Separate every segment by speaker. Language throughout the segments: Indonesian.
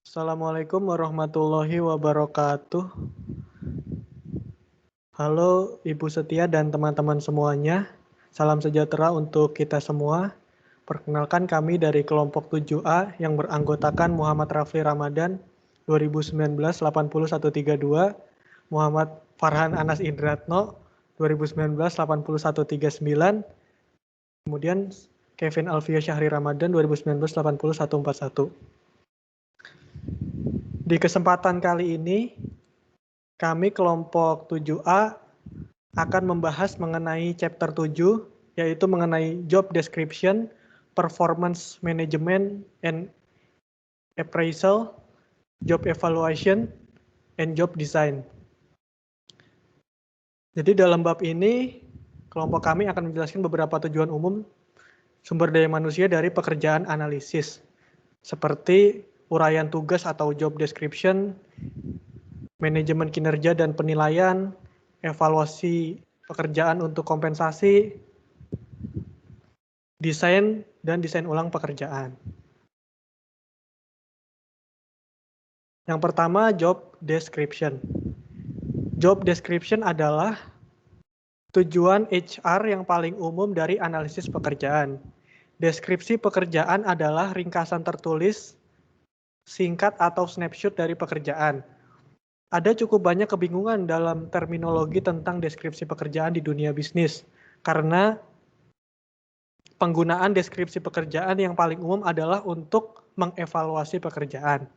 Speaker 1: Assalamualaikum warahmatullahi wabarakatuh. Halo Ibu Setia dan teman-teman semuanya. Salam sejahtera untuk kita semua. Perkenalkan kami dari kelompok 7A yang beranggotakan Muhammad Rafli Ramadan 2019-80132, Muhammad Farhan Anas Indratno 2019-80139, kemudian Kevin Alfia Syahri Ramadan 2019-80141. Di kesempatan kali ini, kami kelompok 7A akan membahas mengenai chapter 7, yaitu mengenai job description, performance management and appraisal, job evaluation, and job design. Jadi dalam bab ini, kelompok kami akan menjelaskan beberapa tujuan umum sumber daya manusia dari pekerjaan analisis, seperti uraian tugas atau job description, manajemen kinerja dan penilaian, evaluasi pekerjaan untuk kompensasi, desain dan desain ulang pekerjaan. Yang pertama, job description. Job description adalah tujuan HR yang paling umum dari analisis pekerjaan. Deskripsi pekerjaan adalah ringkasan tertulis, singkat atau snapshot dari pekerjaan. Ada cukup banyak kebingungan dalam terminologi tentang deskripsi pekerjaan di dunia bisnis, karena penggunaan deskripsi pekerjaan yang paling umum adalah untuk mengevaluasi pekerjaan.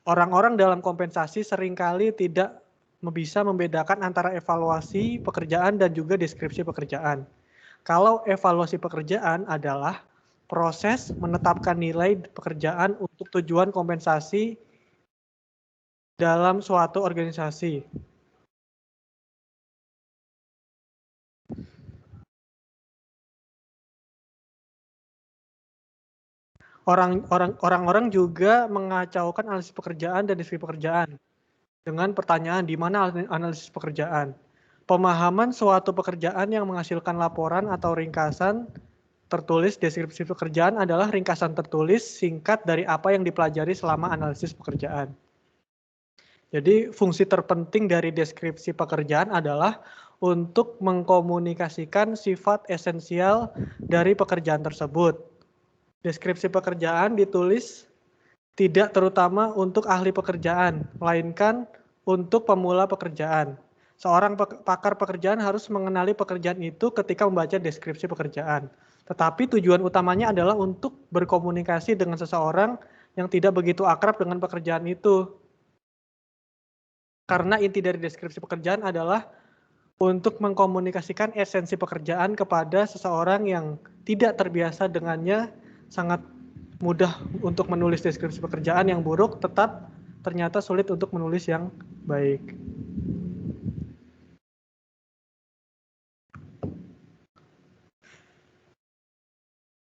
Speaker 1: Orang-orang dalam kompensasi seringkali tidak bisa membedakan antara evaluasi pekerjaan dan juga deskripsi pekerjaan. Kalau evaluasi pekerjaan adalah proses menetapkan nilai pekerjaan untuk tujuan kompensasi dalam suatu organisasi. Orang-orang juga mengacaukan analisis pekerjaan dan deskripsi pekerjaan dengan pertanyaan di mana analisis pekerjaan. Pemahaman suatu pekerjaan yang menghasilkan laporan atau ringkasan tertulis deskripsi pekerjaan adalah ringkasan tertulis singkat dari apa yang dipelajari selama analisis pekerjaan. Jadi fungsi terpenting dari deskripsi pekerjaan adalah untuk mengkomunikasikan sifat esensial dari pekerjaan tersebut. Deskripsi pekerjaan ditulis tidak terutama untuk ahli pekerjaan, melainkan untuk pemula pekerjaan. Seorang pakar pekerjaan harus mengenali pekerjaan itu ketika membaca deskripsi pekerjaan. Tetapi tujuan utamanya adalah untuk berkomunikasi dengan seseorang yang tidak begitu akrab dengan pekerjaan itu. Karena inti dari deskripsi pekerjaan adalah untuk mengkomunikasikan esensi pekerjaan kepada seseorang yang tidak terbiasa dengannya, sangat mudah untuk menulis deskripsi pekerjaan yang buruk, tetap ternyata sulit untuk menulis yang baik.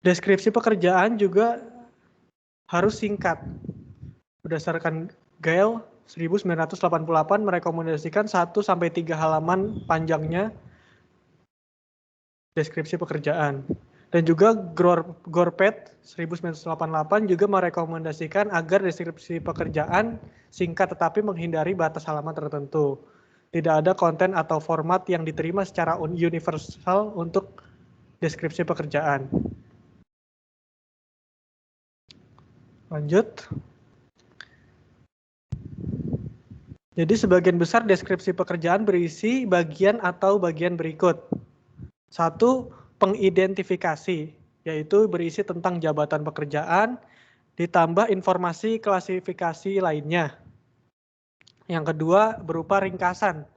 Speaker 1: Deskripsi pekerjaan juga harus singkat. Berdasarkan Gale 1988 merekomendasikan 1-3 halaman panjangnya deskripsi pekerjaan. Dan juga Gorpet 1988 juga merekomendasikan agar deskripsi pekerjaan singkat tetapi menghindari batas halaman tertentu. Tidak ada konten atau format yang diterima secara universal untuk deskripsi pekerjaan. Lanjut. Jadi sebagian besar deskripsi pekerjaan berisi bagian atau bagian berikut. 1. Pengidentifikasi, yaitu berisi tentang jabatan pekerjaan, ditambah informasi klasifikasi lainnya. Yang kedua, berupa ringkasan,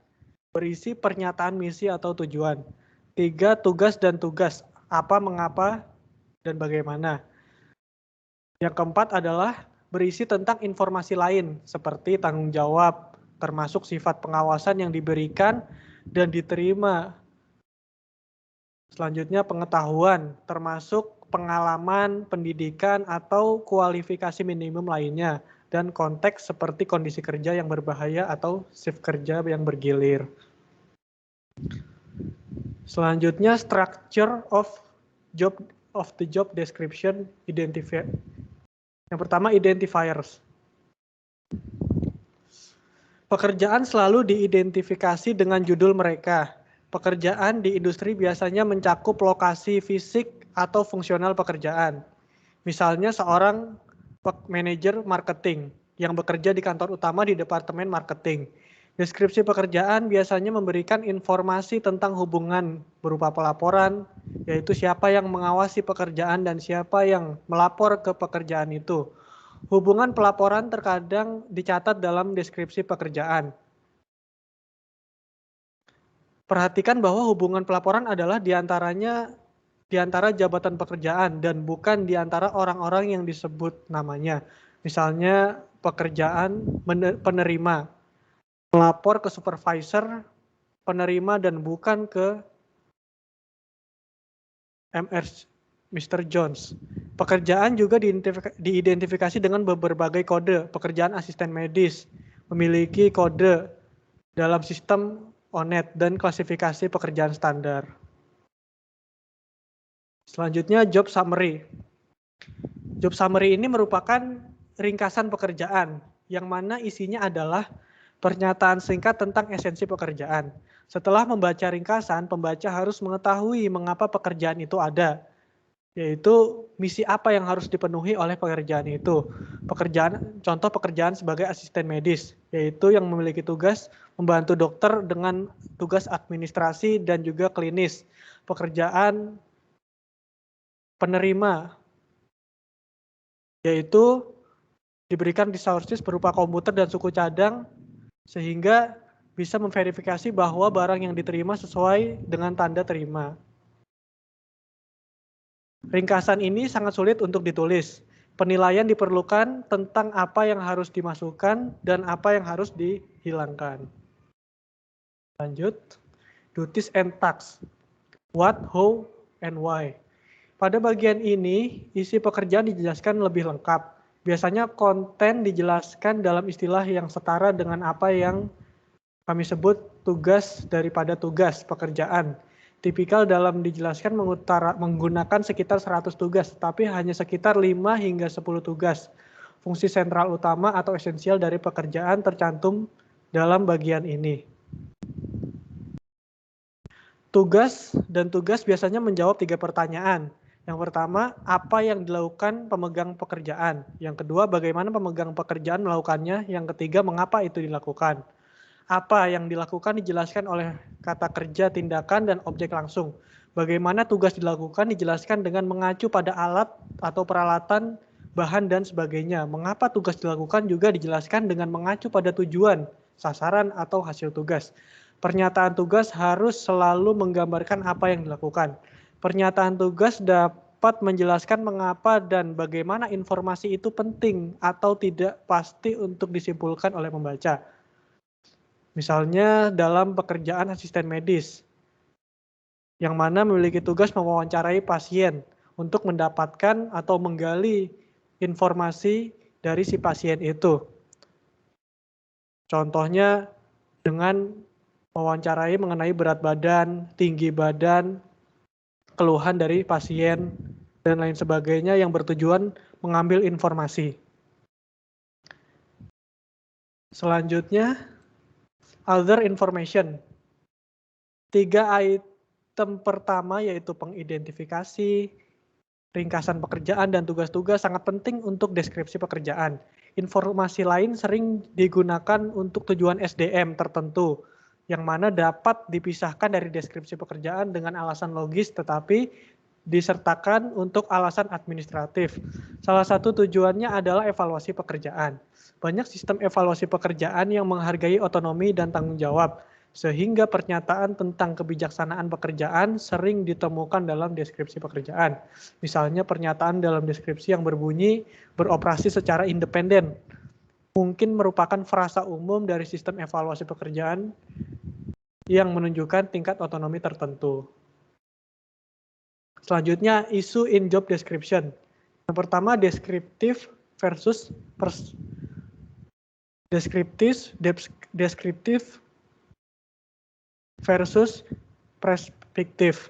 Speaker 1: berisi pernyataan misi atau tujuan. 3. Tugas dan tugas, apa, mengapa, dan bagaimana. Yang keempat adalah berisi tentang informasi lain, seperti tanggung jawab, termasuk sifat pengawasan yang diberikan dan diterima. Selanjutnya pengetahuan, termasuk pengalaman, pendidikan, atau kualifikasi minimum lainnya, dan konteks seperti kondisi kerja yang berbahaya atau shift kerja yang bergilir. Selanjutnya structure of the job description identifier. Yang pertama identifiers. Pekerjaan selalu diidentifikasi dengan judul mereka. Pekerjaan di industri biasanya mencakup lokasi fisik atau fungsional pekerjaan. Misalnya seorang manajer marketing yang bekerja di kantor utama di departemen marketing. Deskripsi pekerjaan biasanya memberikan informasi tentang hubungan berupa pelaporan, yaitu siapa yang mengawasi pekerjaan dan siapa yang melapor ke pekerjaan itu. Hubungan pelaporan terkadang dicatat dalam deskripsi pekerjaan. Perhatikan bahwa hubungan pelaporan adalah di antara jabatan pekerjaan dan bukan di antara orang-orang yang disebut namanya. Misalnya pekerjaan penerima, melapor ke supervisor, penerima dan bukan ke Mr. Jones. Pekerjaan juga diidentifikasi dengan berbagai kode. Pekerjaan asisten medis memiliki kode dalam sistem ONET dan klasifikasi pekerjaan standar. Selanjutnya job summary. Job summary ini merupakan ringkasan pekerjaan yang mana isinya adalah pernyataan singkat tentang esensi pekerjaan. Setelah membaca ringkasan, pembaca harus mengetahui mengapa pekerjaan itu ada, yaitu misi apa yang harus dipenuhi oleh pekerjaan itu. Contoh pekerjaan sebagai asisten medis, yaitu yang memiliki tugas membantu dokter dengan tugas administrasi dan juga klinis. Pekerjaan penerima, yaitu diberikan resources berupa komputer dan suku cadang sehingga bisa memverifikasi bahwa barang yang diterima sesuai dengan tanda terima. Ringkasan ini sangat sulit untuk ditulis. Penilaian diperlukan tentang apa yang harus dimasukkan dan apa yang harus dihilangkan. Lanjut, duties and tasks. What, how, and why. Pada bagian ini, isi pekerjaan dijelaskan lebih lengkap. Biasanya konten dijelaskan dalam istilah yang setara dengan apa yang kami sebut tugas daripada tugas pekerjaan. Tipikal dalam dijelaskan menggunakan sekitar 100 tugas, tapi hanya sekitar 5 hingga 10 tugas. Fungsi sentral utama atau esensial dari pekerjaan tercantum dalam bagian ini. Tugas dan tugas biasanya menjawab 3 pertanyaan. Yang pertama, apa yang dilakukan pemegang pekerjaan? Yang kedua, bagaimana pemegang pekerjaan melakukannya? Yang ketiga, mengapa itu dilakukan? Apa yang dilakukan dijelaskan oleh kata kerja, tindakan, dan objek langsung. Bagaimana tugas dilakukan dijelaskan dengan mengacu pada alat atau peralatan, bahan, dan sebagainya. Mengapa tugas dilakukan juga dijelaskan dengan mengacu pada tujuan, sasaran, atau hasil tugas. Pernyataan tugas harus selalu menggambarkan apa yang dilakukan. Pernyataan tugas dapat menjelaskan mengapa dan bagaimana informasi itu penting atau tidak pasti untuk disimpulkan oleh pembaca. Misalnya dalam pekerjaan asisten medis, yang mana memiliki tugas mewawancarai pasien untuk mendapatkan atau menggali informasi dari si pasien itu. Contohnya dengan mewawancarai mengenai berat badan, tinggi badan, keluhan dari pasien, dan lain sebagainya yang bertujuan mengambil informasi. Selanjutnya, other information. 3 item pertama yaitu pengidentifikasi, ringkasan pekerjaan, dan tugas-tugas sangat penting untuk deskripsi pekerjaan. Informasi lain sering digunakan untuk tujuan SDM tertentu, yang mana dapat dipisahkan dari deskripsi pekerjaan dengan alasan logis tetapi disertakan untuk alasan administratif. Salah satu tujuannya adalah evaluasi pekerjaan. Banyak sistem evaluasi pekerjaan yang menghargai otonomi dan tanggung jawab, sehingga pernyataan tentang kebijaksanaan pekerjaan sering ditemukan dalam deskripsi pekerjaan. Misalnya pernyataan dalam deskripsi yang berbunyi beroperasi secara independen, mungkin merupakan frasa umum dari sistem evaluasi pekerjaan yang menunjukkan tingkat otonomi tertentu. Selanjutnya, isu in job description. Yang pertama, deskriptif versus deskriptif versus perspektif.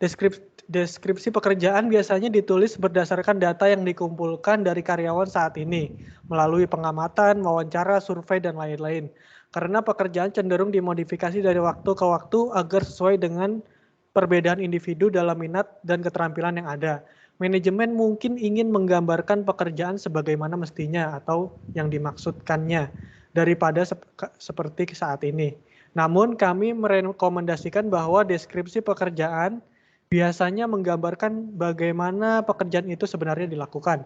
Speaker 1: Deskripsi pekerjaan biasanya ditulis berdasarkan data yang dikumpulkan dari karyawan saat ini, melalui pengamatan, wawancara, survei, dan lain-lain. Karena pekerjaan cenderung dimodifikasi dari waktu ke waktu agar sesuai dengan perbedaan individu dalam minat dan keterampilan yang ada. Manajemen mungkin ingin menggambarkan pekerjaan sebagaimana mestinya atau yang dimaksudkannya daripada seperti saat ini. Namun kami merekomendasikan bahwa deskripsi pekerjaan biasanya menggambarkan bagaimana pekerjaan itu sebenarnya dilakukan.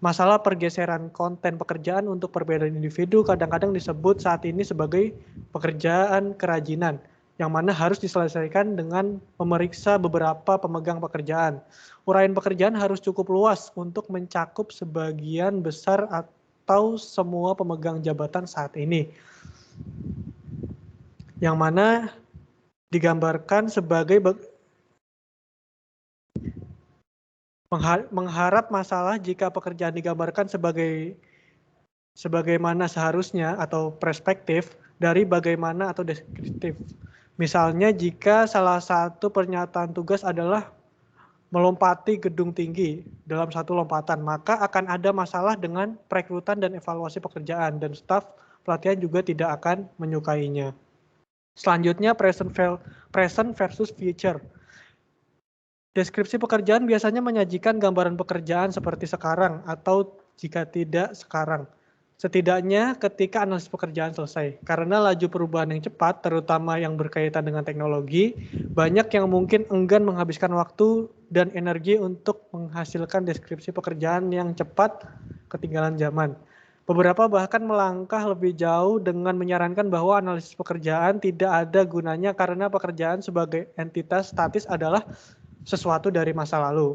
Speaker 1: Masalah pergeseran konten pekerjaan untuk perbedaan individu kadang-kadang disebut saat ini sebagai pekerjaan kerajinan, yang mana harus diselesaikan dengan memeriksa beberapa pemegang pekerjaan. Uraian pekerjaan harus cukup luas untuk mencakup sebagian besar atau semua pemegang jabatan saat ini, yang mana digambarkan sebagai mengharap masalah jika pekerjaan digambarkan sebagaimana seharusnya atau perspektif dari bagaimana atau deskriptif. Misalnya jika salah satu pernyataan tugas adalah melompati gedung tinggi dalam satu lompatan, maka akan ada masalah dengan perekrutan dan evaluasi pekerjaan, dan staf pelatihan juga tidak akan menyukainya. Selanjutnya present versus future. Deskripsi pekerjaan biasanya menyajikan gambaran pekerjaan seperti sekarang atau jika tidak sekarang. Setidaknya ketika analisis pekerjaan selesai. Karena laju perubahan yang cepat, terutama yang berkaitan dengan teknologi, banyak yang mungkin enggan menghabiskan waktu dan energi untuk menghasilkan deskripsi pekerjaan yang cepat ketinggalan zaman. Beberapa bahkan melangkah lebih jauh dengan menyarankan bahwa analisis pekerjaan tidak ada gunanya karena pekerjaan sebagai entitas statis adalah sesuatu dari masa lalu.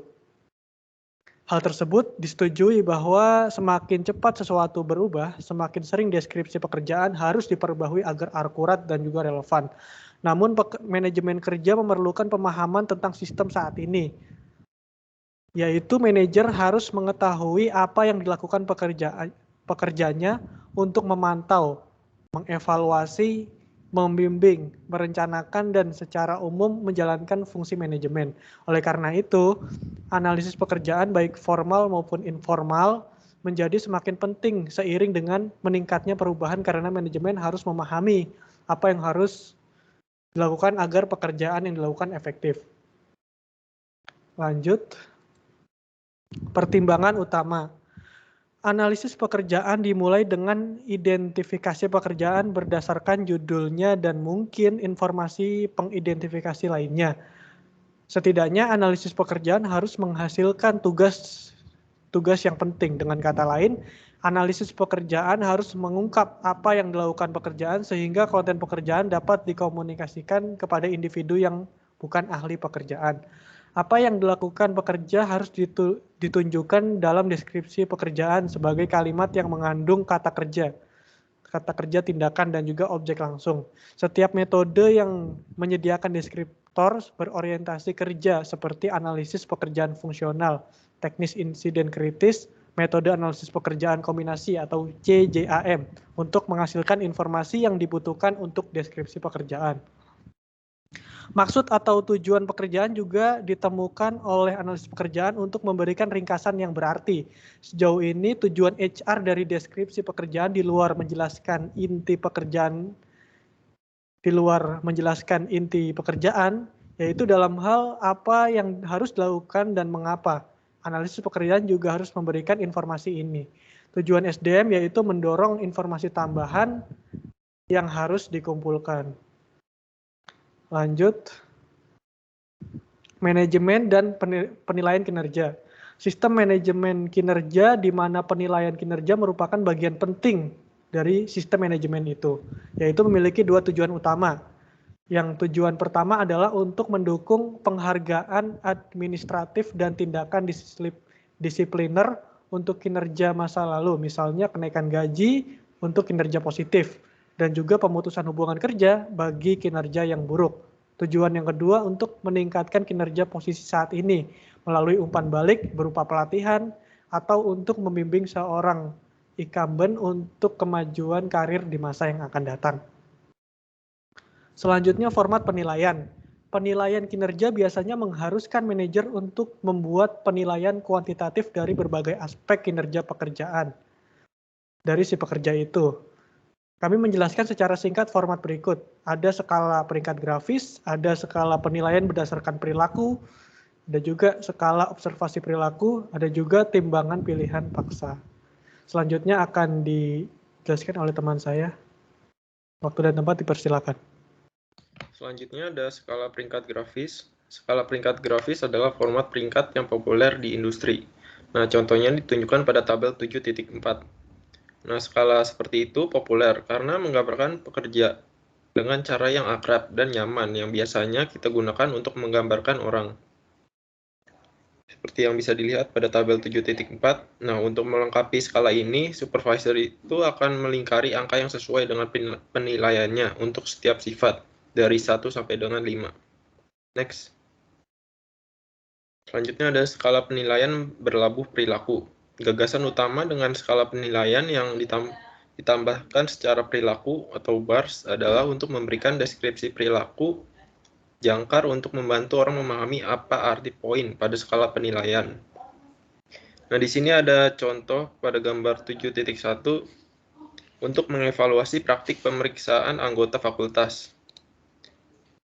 Speaker 1: Hal tersebut disetujui bahwa semakin cepat sesuatu berubah, semakin sering deskripsi pekerjaan harus diperbaharui agar akurat dan juga relevan. Namun manajemen kerja memerlukan pemahaman tentang sistem saat ini, yaitu manajer harus mengetahui apa yang dilakukan pekerjanya untuk memantau, mengevaluasi, membimbing, merencanakan, dan secara umum menjalankan fungsi manajemen. Oleh karena itu, analisis pekerjaan baik formal maupun informal menjadi semakin penting seiring dengan meningkatnya perubahan karena manajemen harus memahami apa yang harus dilakukan agar pekerjaan yang dilakukan efektif. Lanjut. Pertimbangan utama. Analisis pekerjaan dimulai dengan identifikasi pekerjaan berdasarkan judulnya dan mungkin informasi pengidentifikasi lainnya. Setidaknya analisis pekerjaan harus menghasilkan tugas yang penting. Dengan kata lain, analisis pekerjaan harus mengungkap apa yang dilakukan pekerjaan sehingga konten pekerjaan dapat dikomunikasikan kepada individu yang bukan ahli pekerjaan. Apa yang dilakukan pekerja harus ditunjukkan dalam deskripsi pekerjaan sebagai kalimat yang mengandung kata kerja, tindakan, dan juga objek langsung. Setiap metode yang menyediakan deskriptor berorientasi kerja seperti analisis pekerjaan fungsional, teknis insiden kritis, metode analisis pekerjaan kombinasi atau CJAM untuk menghasilkan informasi yang dibutuhkan untuk deskripsi pekerjaan. Maksud atau tujuan pekerjaan juga ditemukan oleh analisis pekerjaan untuk memberikan ringkasan yang berarti. Sejauh ini tujuan HR dari deskripsi pekerjaan di luar menjelaskan inti pekerjaan, yaitu dalam hal apa yang harus dilakukan dan mengapa. Analisis pekerjaan juga harus memberikan informasi ini. Tujuan SDM yaitu mendorong informasi tambahan yang harus dikumpulkan. Lanjut, manajemen dan penilaian kinerja. Sistem manajemen kinerja di mana penilaian kinerja merupakan bagian penting dari sistem manajemen itu, yaitu memiliki dua tujuan utama. Yang tujuan pertama adalah untuk mendukung penghargaan administratif dan tindakan disipliner untuk kinerja masa lalu, misalnya kenaikan gaji untuk kinerja positif, dan juga pemutusan hubungan kerja bagi kinerja yang buruk. Tujuan yang kedua untuk meningkatkan kinerja posisi saat ini melalui umpan balik berupa pelatihan atau untuk membimbing seorang incumbent untuk kemajuan karir di masa yang akan datang. Selanjutnya format penilaian. penilaian kinerja biasanya mengharuskan manajer untuk membuat penilaian kuantitatif dari berbagai aspek kinerja pekerjaan dari si pekerja itu. Kami menjelaskan secara singkat format berikut. Ada skala peringkat grafis, ada skala penilaian berdasarkan perilaku, ada juga skala observasi perilaku, ada juga timbangan pilihan paksa. Selanjutnya akan dijelaskan oleh teman saya. Waktu dan tempat dipersilakan.
Speaker 2: Selanjutnya ada skala peringkat grafis. Skala peringkat grafis adalah format peringkat yang populer di industri. Nah, contohnya ditunjukkan pada tabel 7.4. Nah, skala seperti itu populer karena menggambarkan pekerja dengan cara yang akrab dan nyaman yang biasanya kita gunakan untuk menggambarkan orang. Seperti yang bisa dilihat pada tabel 7.4. Nah, untuk melengkapi skala ini, supervisor itu akan melingkari angka yang sesuai dengan penilaiannya untuk setiap sifat dari 1 sampai dengan 5. Next. Selanjutnya ada skala penilaian berlabuh perilaku. Gagasan utama dengan skala penilaian yang ditambahkan secara perilaku atau bars adalah untuk memberikan deskripsi perilaku jangkar untuk membantu orang memahami apa arti poin pada skala penilaian. Nah, di sini ada contoh pada gambar 7.1 untuk mengevaluasi praktik pemeriksaan anggota fakultas.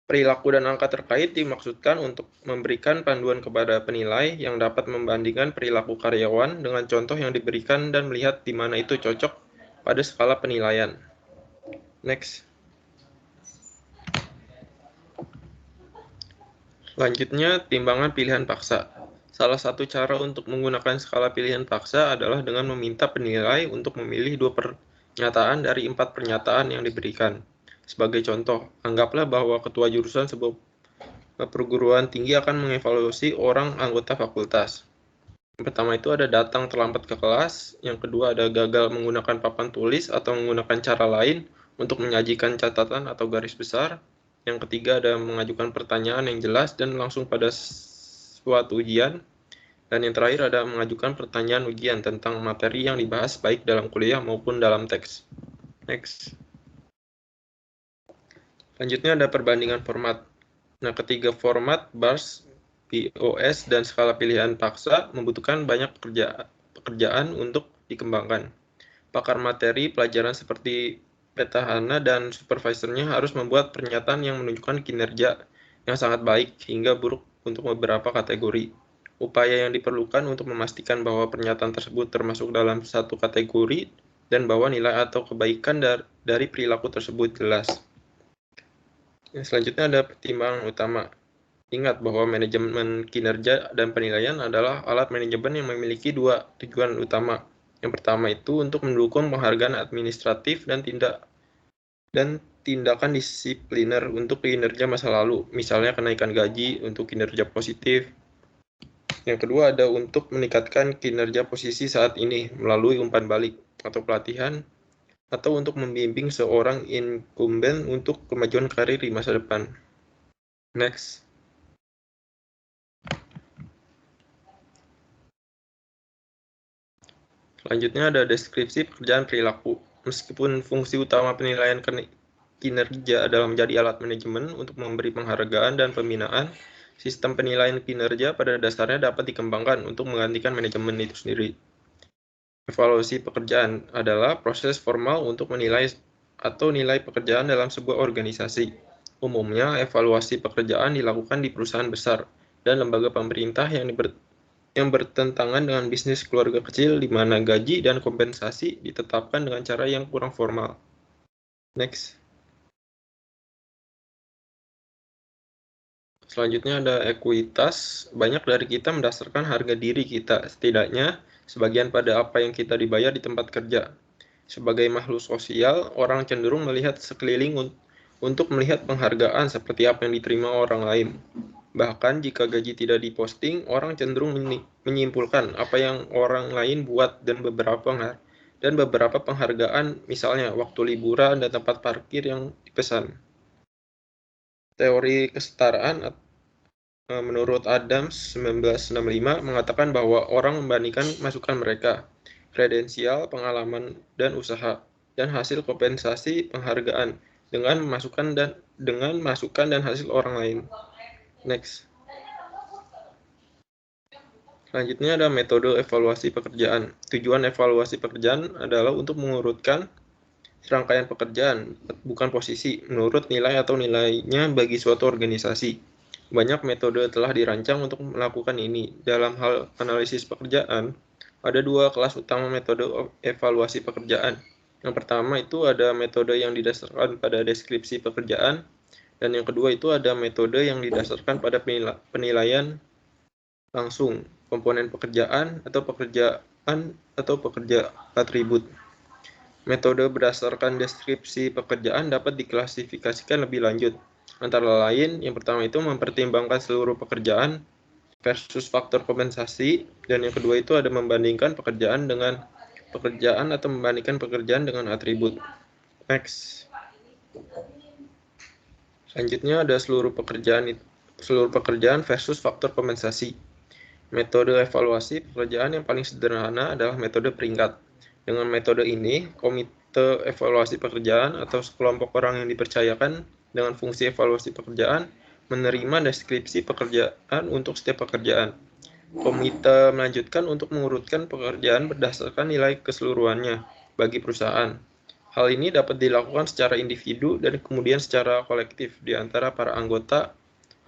Speaker 2: Perilaku dan angka terkait dimaksudkan untuk memberikan panduan kepada penilai yang dapat membandingkan perilaku karyawan dengan contoh yang diberikan dan melihat di mana itu cocok pada skala penilaian. Next. Selanjutnya, timbangan pilihan paksa. Salah satu cara untuk menggunakan skala pilihan paksa adalah dengan meminta penilai untuk memilih 2 pernyataan dari 4 pernyataan yang diberikan. Sebagai contoh, anggaplah bahwa ketua jurusan sebuah perguruan tinggi akan mengevaluasi orang anggota fakultas. Yang pertama itu ada datang terlambat ke kelas, yang kedua ada gagal menggunakan papan tulis atau menggunakan cara lain untuk menyajikan catatan atau garis besar, yang ketiga ada mengajukan pertanyaan yang jelas dan langsung pada suatu ujian, dan yang terakhir ada mengajukan pertanyaan ujian tentang materi yang dibahas baik dalam kuliah maupun dalam teks. Next. Selanjutnya ada perbandingan format. Nah, ketiga format bars, POS, dan skala pilihan paksa membutuhkan banyak pekerjaan untuk dikembangkan. Pakar materi pelajaran seperti petahana dan supervisornya harus membuat pernyataan yang menunjukkan kinerja yang sangat baik hingga buruk untuk beberapa kategori. Upaya yang diperlukan untuk memastikan bahwa pernyataan tersebut termasuk dalam satu kategori dan bahwa nilai atau kebaikan dari perilaku tersebut jelas. Selanjutnya ada pertimbangan utama. Ingat bahwa manajemen kinerja dan penilaian adalah alat manajemen yang memiliki 2 tujuan utama. Yang pertama itu untuk mendukung penghargaan administratif dan tindakan disipliner untuk kinerja masa lalu, misalnya kenaikan gaji untuk kinerja positif. Yang kedua ada untuk meningkatkan kinerja posisi saat ini melalui umpan balik atau pelatihan, atau untuk membimbing seorang incumbent untuk kemajuan karir di masa depan. Next. Selanjutnya ada deskripsi pekerjaan perilaku. Meskipun fungsi utama penilaian kinerja adalah menjadi alat manajemen untuk memberi penghargaan dan pembinaan, sistem penilaian kinerja pada dasarnya dapat dikembangkan untuk menggantikan manajemen itu sendiri. Evaluasi pekerjaan adalah proses formal untuk menilai atau nilai pekerjaan dalam sebuah organisasi. Umumnya, evaluasi pekerjaan dilakukan di perusahaan besar dan lembaga pemerintah yang bertentangan dengan bisnis keluarga kecil di mana gaji dan kompensasi ditetapkan dengan cara yang kurang formal. Next. Selanjutnya ada ekuitas. Banyak dari kita mendasarkan harga diri kita, setidaknya sebagian pada apa yang kita dibayar di tempat kerja. Sebagai makhluk sosial, orang cenderung melihat sekeliling untuk melihat penghargaan seperti apa yang diterima orang lain. Bahkan jika gaji tidak diposting, orang cenderung menyimpulkan apa yang orang lain buat dan beberapa penghargaan, misalnya waktu liburan dan tempat parkir yang dipesan. Teori kesetaraan menurut Adams 1965 mengatakan bahwa orang membandingkan masukan mereka, kredensial, pengalaman, dan usaha, dan hasil kompensasi penghargaan dengan masukan dan hasil orang lain. Next. Selanjutnya ada metode evaluasi pekerjaan. Tujuan evaluasi pekerjaan adalah untuk mengurutkan serangkaian pekerjaan, bukan posisi, menurut nilai atau nilainya bagi suatu organisasi. Banyak metode telah dirancang untuk melakukan ini. Dalam hal analisis pekerjaan, ada dua kelas utama metode evaluasi pekerjaan. Yang pertama itu ada metode yang didasarkan pada deskripsi pekerjaan, dan yang kedua itu ada metode yang didasarkan pada penilaian langsung, komponen pekerjaan atau pekerja atribut. Metode berdasarkan deskripsi pekerjaan dapat diklasifikasikan lebih lanjut. Antara lain, yang pertama itu mempertimbangkan seluruh pekerjaan versus faktor kompensasi, dan yang kedua itu ada membandingkan pekerjaan dengan pekerjaan atau membandingkan pekerjaan dengan atribut. Next. Selanjutnya ada seluruh pekerjaan versus faktor kompensasi. Metode evaluasi pekerjaan yang paling sederhana adalah metode peringkat. Dengan metode ini, komite evaluasi pekerjaan atau sekelompok orang yang dipercayakan dengan fungsi evaluasi pekerjaan menerima deskripsi pekerjaan untuk setiap pekerjaan. Komite melanjutkan untuk mengurutkan pekerjaan berdasarkan nilai keseluruhannya bagi perusahaan. Hal ini dapat dilakukan secara individu dan kemudian secara kolektif di antara para anggota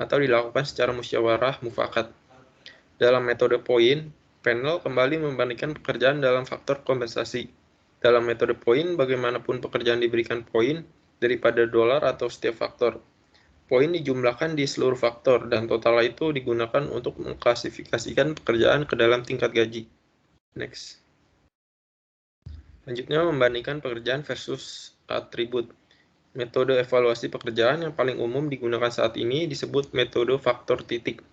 Speaker 2: atau dilakukan secara musyawarah mufakat. Dalam metode poin, panel kembali membandingkan pekerjaan dalam faktor kompensasi. Dalam metode poin, bagaimanapun pekerjaan diberikan poin daripada dolar atau setiap faktor. Poin dijumlahkan di seluruh faktor dan total itu digunakan untuk mengklasifikasikan pekerjaan ke dalam tingkat gaji. Next. Selanjutnya membandingkan pekerjaan versus atribut. Metode evaluasi pekerjaan yang paling umum digunakan saat ini disebut metode faktor titik.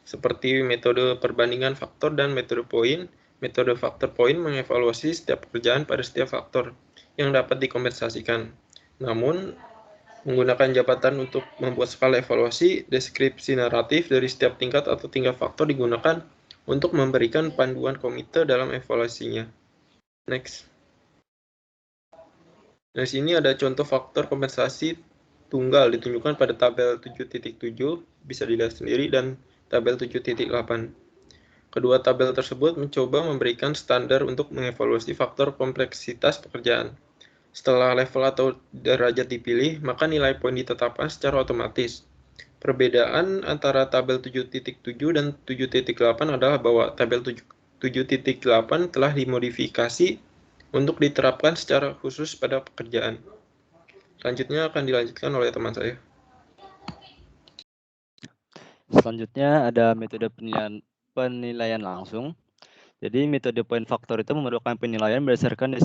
Speaker 2: Seperti metode perbandingan faktor dan metode poin, metode faktor poin mengevaluasi setiap pekerjaan pada setiap faktor yang dapat dikompensasikan. Namun, menggunakan jabatan untuk membuat skala evaluasi, deskripsi naratif dari setiap tingkat atau tingkat faktor digunakan untuk memberikan panduan komite dalam evaluasinya. Next. Di sini ada contoh faktor kompensasi tunggal ditunjukkan pada tabel 7.7, bisa dilihat sendiri, dan tabel 7.8. Kedua tabel tersebut mencoba memberikan standar untuk mengevaluasi faktor kompleksitas pekerjaan. Setelah level atau derajat dipilih, maka nilai poin ditetapkan secara otomatis. Perbedaan antara tabel 7.7 dan 7.8 adalah bahwa tabel 7.8 telah dimodifikasi untuk diterapkan secara khusus pada pekerjaan. Selanjutnya akan dilanjutkan oleh teman saya.
Speaker 3: Selanjutnya ada metode penilaian langsung. Jadi metode poin faktor itu memerlukan penilaian berdasarkan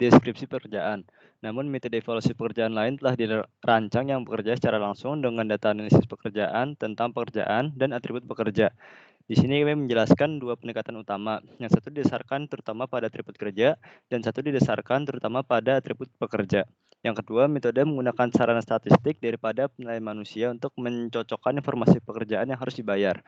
Speaker 3: deskripsi pekerjaan. Namun metode evaluasi pekerjaan lain telah dirancang yang bekerja secara langsung dengan data analisis pekerjaan tentang pekerjaan dan atribut pekerja. Di sini kami menjelaskan dua pendekatan utama. Yang satu didasarkan terutama pada atribut kerja dan satu didasarkan terutama pada atribut pekerja. Yang kedua, metode menggunakan sarana statistik daripada penilaian manusia untuk mencocokkan informasi pekerjaan yang harus dibayar.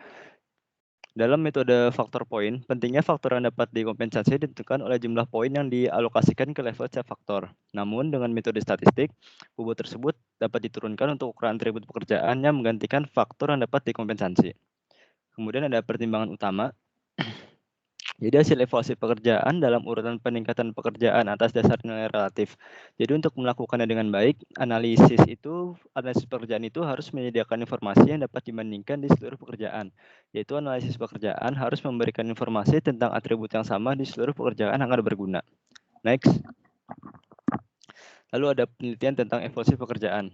Speaker 3: Dalam metode faktor poin, pentingnya faktor yang dapat dikompensasi ditentukan oleh jumlah poin yang dialokasikan ke level setiap faktor. Namun dengan metode statistik, bobot tersebut dapat diturunkan untuk ukuran atribut pekerjaan yang menggantikan faktor yang dapat dikompensasi. Kemudian ada pertimbangan utama. Jadi hasil evaluasi pekerjaan dalam urutan peningkatan pekerjaan atas dasar nilai relatif. Jadi untuk melakukannya dengan baik, analisis pekerjaan itu harus menyediakan informasi yang dapat dibandingkan di seluruh pekerjaan. Yaitu analisis pekerjaan harus memberikan informasi tentang atribut yang sama di seluruh pekerjaan agar berguna. Next. Lalu ada penelitian tentang evaluasi pekerjaan.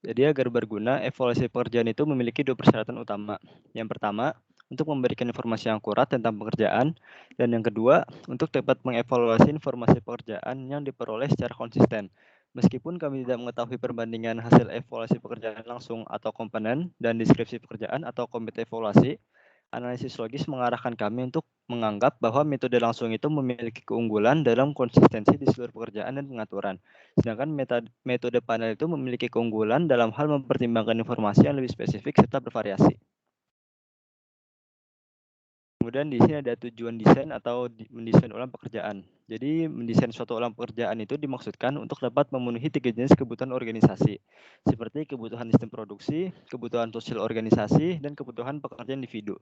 Speaker 3: Jadi agar berguna, evaluasi pekerjaan itu memiliki dua persyaratan utama. Yang pertama, untuk memberikan informasi yang akurat tentang pekerjaan, dan yang kedua, untuk dapat mengevaluasi informasi pekerjaan yang diperoleh secara konsisten. Meskipun kami tidak mengetahui perbandingan hasil evaluasi pekerjaan langsung atau komponen dan deskripsi pekerjaan atau komite evaluasi, analisis logis mengarahkan kami untuk menganggap bahwa metode langsung itu memiliki keunggulan dalam konsistensi di seluruh pekerjaan dan pengaturan. Sedangkan metode panel itu memiliki keunggulan dalam hal mempertimbangkan informasi yang lebih spesifik serta bervariasi. Kemudian di sini ada tujuan desain atau mendesain ulang pekerjaan. Jadi mendesain suatu ulang pekerjaan itu dimaksudkan untuk dapat memenuhi 3 jenis kebutuhan organisasi, seperti kebutuhan sistem produksi, kebutuhan sosial organisasi, dan kebutuhan pekerja individu.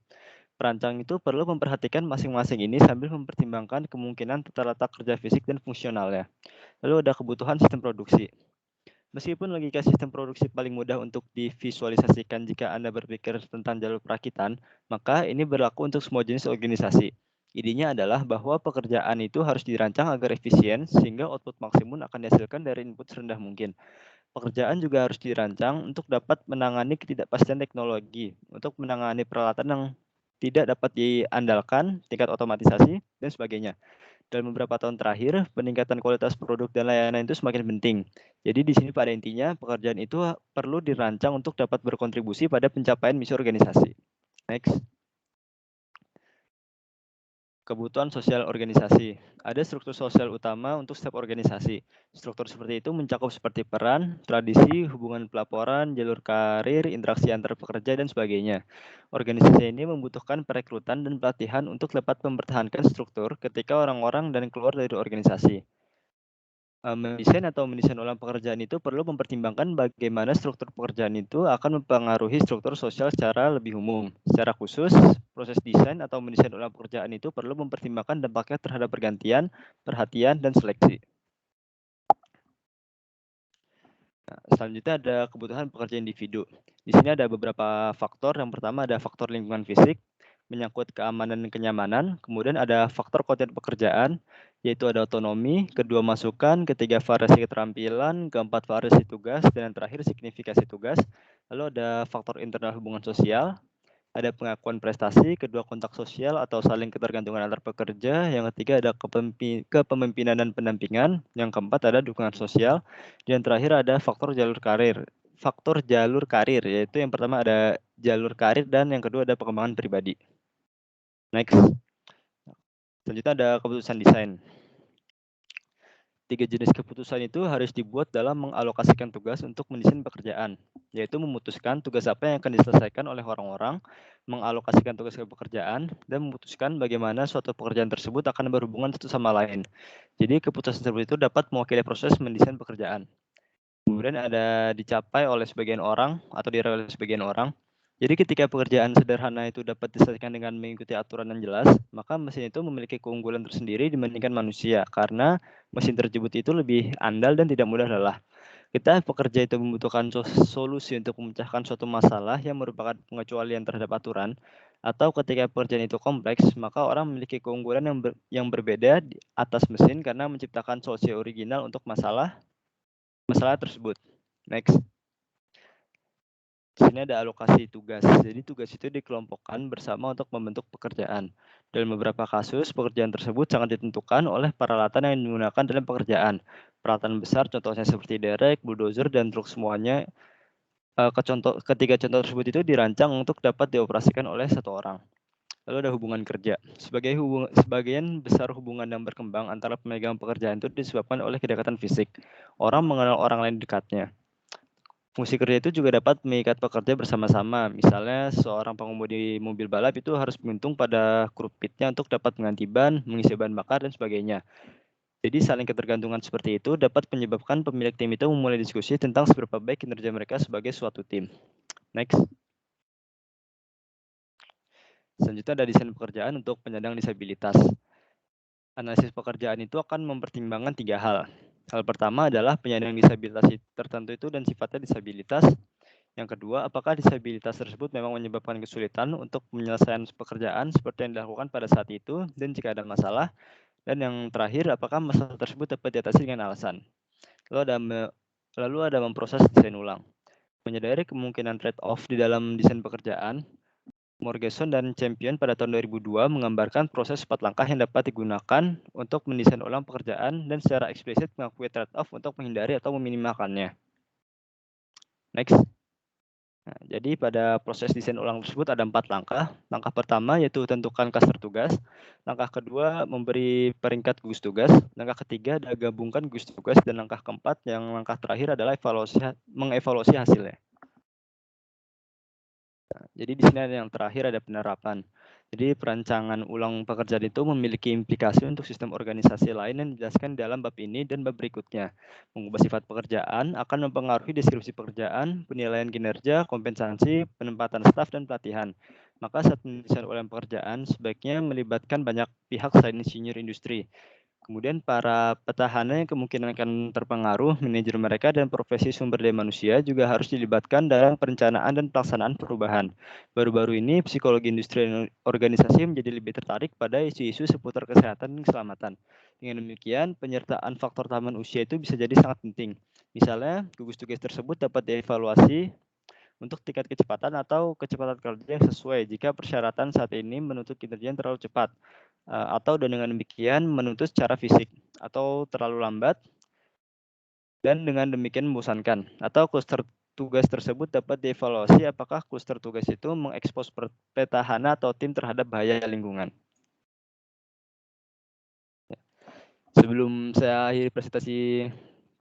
Speaker 3: Perancang itu perlu memperhatikan masing-masing ini sambil mempertimbangkan kemungkinan tata letak kerja fisik dan fungsionalnya. Lalu ada kebutuhan sistem produksi. Meskipun logika sistem produksi paling mudah untuk divisualisasikan jika Anda berpikir tentang jalur perakitan, maka ini berlaku untuk semua jenis organisasi. Idenya adalah bahwa pekerjaan itu harus dirancang agar efisien sehingga output maksimum akan dihasilkan dari input serendah mungkin. Pekerjaan juga harus dirancang untuk dapat menangani ketidakpastian teknologi, untuk menangani peralatan yang tidak dapat diandalkan, tingkat otomatisasi, dan sebagainya. Dalam beberapa tahun terakhir, peningkatan kualitas produk dan layanan itu semakin penting. Jadi di sini pada intinya pekerjaan itu perlu dirancang untuk dapat berkontribusi pada pencapaian misi organisasi. Next. Kebutuhan sosial organisasi. Ada struktur sosial utama untuk setiap organisasi. Struktur seperti itu mencakup seperti peran, tradisi, hubungan pelaporan, jalur karir, interaksi antar pekerja, dan sebagainya. Organisasi ini membutuhkan perekrutan dan pelatihan untuk dapat mempertahankan struktur ketika orang-orang dan keluar dari organisasi. Mendesain atau mendesain ulang pekerjaan itu perlu mempertimbangkan bagaimana struktur pekerjaan itu akan mempengaruhi struktur sosial secara lebih umum. Secara khusus, proses desain atau mendesain ulang pekerjaan itu perlu mempertimbangkan dampaknya terhadap pergantian, perhatian, dan seleksi. Nah, selanjutnya ada kebutuhan pekerja individu. Di sini ada beberapa faktor. Yang pertama ada faktor lingkungan fisik, menyangkut keamanan dan kenyamanan. Kemudian ada faktor konten pekerjaan, yaitu ada otonomi, kedua masukan, ketiga variasi keterampilan, keempat variasi tugas, dan yang terakhir signifikasi tugas. Lalu ada faktor internal hubungan sosial, ada pengakuan prestasi, kedua kontak sosial atau saling ketergantungan antar pekerja, yang ketiga ada kepemimpinan dan pendampingan, yang keempat ada dukungan sosial, dan terakhir ada faktor jalur karir. Faktor jalur karir, yaitu yang pertama ada jalur karir dan yang kedua ada pengembangan pribadi. Next. Selanjutnya ada keputusan desain. 3 jenis keputusan itu harus dibuat dalam mengalokasikan tugas untuk mendesain pekerjaan, yaitu memutuskan tugas apa yang akan diselesaikan oleh orang-orang, mengalokasikan tugas ke pekerjaan, dan memutuskan bagaimana suatu pekerjaan tersebut akan berhubungan satu sama lain. Jadi keputusan tersebut itu dapat mewakili proses mendesain pekerjaan. Kemudian ada dicapai oleh sebagian orang atau diraih oleh sebagian orang. Jadi ketika pekerjaan sederhana itu dapat diselesaikan dengan mengikuti aturan yang jelas, maka mesin itu memiliki keunggulan tersendiri dibandingkan manusia karena mesin tersebut itu lebih andal dan tidak mudah lelah. Kita pekerja itu membutuhkan solusi untuk memecahkan suatu masalah yang merupakan pengecualian terhadap aturan, atau ketika pekerjaan itu kompleks, maka orang memiliki keunggulan yang berbeda di atas mesin karena menciptakan solusi original untuk masalah tersebut. Next. Di sini ada alokasi tugas. Jadi tugas itu dikelompokkan bersama untuk membentuk pekerjaan. Dalam beberapa kasus, pekerjaan tersebut sangat ditentukan oleh peralatan yang digunakan dalam pekerjaan. Peralatan besar contohnya seperti derek, bulldozer, dan truk semuanya. Ketiga contoh tersebut itu dirancang untuk dapat dioperasikan oleh satu orang. Lalu ada hubungan kerja. Sebagian besar hubungan yang berkembang antara pemegang pekerjaan itu disebabkan oleh kedekatan fisik. Orang mengenal orang lain dekatnya. Fungsi kerja itu juga dapat mengikat pekerja bersama-sama. Misalnya seorang pengemudi mobil balap itu harus beruntung pada krupitnya untuk dapat mengganti ban, mengisi bahan bakar, dan sebagainya. Jadi saling ketergantungan seperti itu dapat menyebabkan pemilik tim itu memulai diskusi tentang seberapa baik kinerja mereka sebagai suatu tim. Next. Selanjutnya ada desain pekerjaan untuk penyandang disabilitas. Analisis pekerjaan itu akan mempertimbangkan 3 hal. Hal pertama adalah penyandang disabilitas tertentu itu dan sifatnya disabilitas. Yang kedua, apakah disabilitas tersebut memang menyebabkan kesulitan untuk penyelesaian pekerjaan seperti yang dilakukan pada saat itu dan jika ada masalah. Dan yang terakhir, apakah masalah tersebut dapat diatasi dengan alasan. Lalu ada memproses desain ulang. Menyadari kemungkinan trade-off di dalam desain pekerjaan, Morgeson dan Champion pada tahun 2002 menggambarkan proses 4 langkah yang dapat digunakan untuk mendesain ulang pekerjaan dan secara eksplisit mengakui trade-off untuk menghindari atau meminimalkannya. Next. Nah, jadi pada proses desain ulang tersebut ada 4 langkah. Langkah pertama yaitu tentukan klaster tugas. Langkah kedua memberi peringkat gugus tugas. Langkah ketiga adalah gabungkan gugus tugas. Dan langkah keempat yang langkah terakhir adalah mengevaluasi hasilnya. Nah, jadi di sini ada yang terakhir ada penerapan. Jadi perancangan ulang pekerjaan itu memiliki implikasi untuk sistem organisasi lain yang dijelaskan dalam bab ini dan bab berikutnya. Mengubah sifat pekerjaan akan mempengaruhi deskripsi pekerjaan, penilaian kinerja, kompensasi, penempatan staf, dan pelatihan. Maka saat penyelesaian ulang pekerjaan sebaiknya melibatkan banyak pihak selain insinyur industri. Kemudian para petahana yang kemungkinan akan terpengaruh, manajer mereka dan profesi sumber daya manusia juga harus dilibatkan dalam perencanaan dan pelaksanaan perubahan. Baru-baru ini psikologi industri dan organisasi menjadi lebih tertarik pada isu-isu seputar kesehatan dan keselamatan. Dengan demikian, penyertaan faktor tahapan usia itu bisa jadi sangat penting. Misalnya, gugus tugas tersebut dapat dievaluasi untuk tingkat kecepatan atau kecepatan kerja yang sesuai jika persyaratan saat ini menuntut kinerja yang terlalu cepat atau dengan demikian menuntut secara fisik atau terlalu lambat dan dengan demikian membosankan atau kluster tugas tersebut dapat dievaluasi apakah kluster tugas itu mengekspos petahana atau tim terhadap bahaya lingkungan. Sebelum saya akhiri presentasi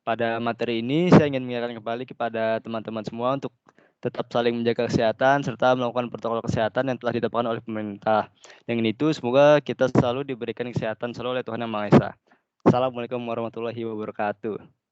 Speaker 3: pada materi ini, saya ingin mengingatkan kembali kepada teman-teman semua untuk tetap saling menjaga kesehatan serta melakukan protokol kesehatan yang telah ditetapkan oleh pemerintah. Dengan itu, semoga kita selalu diberikan kesehatan selalu oleh Tuhan Yang Maha Esa. Assalamualaikum warahmatullahi wabarakatuh.